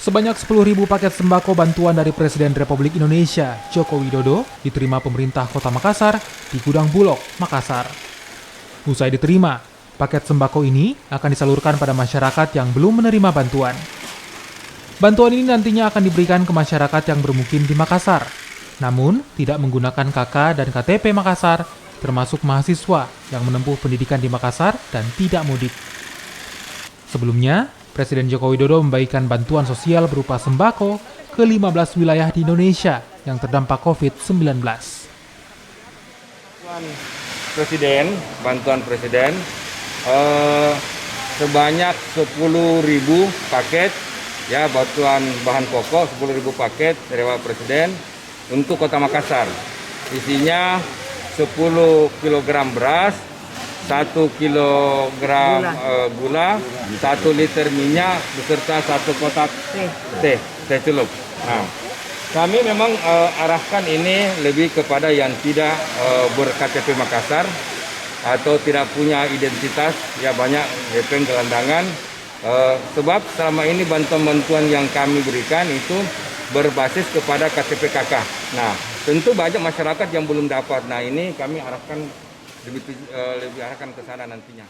Sebanyak 10.000 paket sembako bantuan dari Presiden Republik Indonesia, Joko Widodo, diterima pemerintah Kota Makassar di Gudang Bulog, Makassar. Usai diterima, paket sembako ini akan disalurkan pada masyarakat yang belum menerima bantuan. Bantuan ini nantinya akan diberikan ke masyarakat yang bermukim di Makassar, namun tidak menggunakan KK dan KTP Makassar, termasuk mahasiswa yang menempuh pendidikan di Makassar dan tidak mudik. Sebelumnya, Presiden Joko Widodo membagikan bantuan sosial berupa sembako ke 15 wilayah di Indonesia yang terdampak COVID-19. Bantuan Presiden sebanyak 10.000 paket, ya, bantuan bahan pokok 10.000 paket dari Bapak Presiden untuk Kota Makassar. Isinya 10 kg beras, 1 kilogram gula, 1 liter minyak, beserta 1 kotak teh celup. Nah, kami memang arahkan ini lebih kepada yang tidak ber-KTP Makassar atau tidak punya identitas, ya, banyak gepeng gelandangan. Sebab selama ini bantuan-bantuan yang kami berikan itu berbasis kepada KTP KK. Nah, tentu banyak masyarakat yang belum dapat. Nah, ini kami arahkan lebih arahkan ke sana nantinya.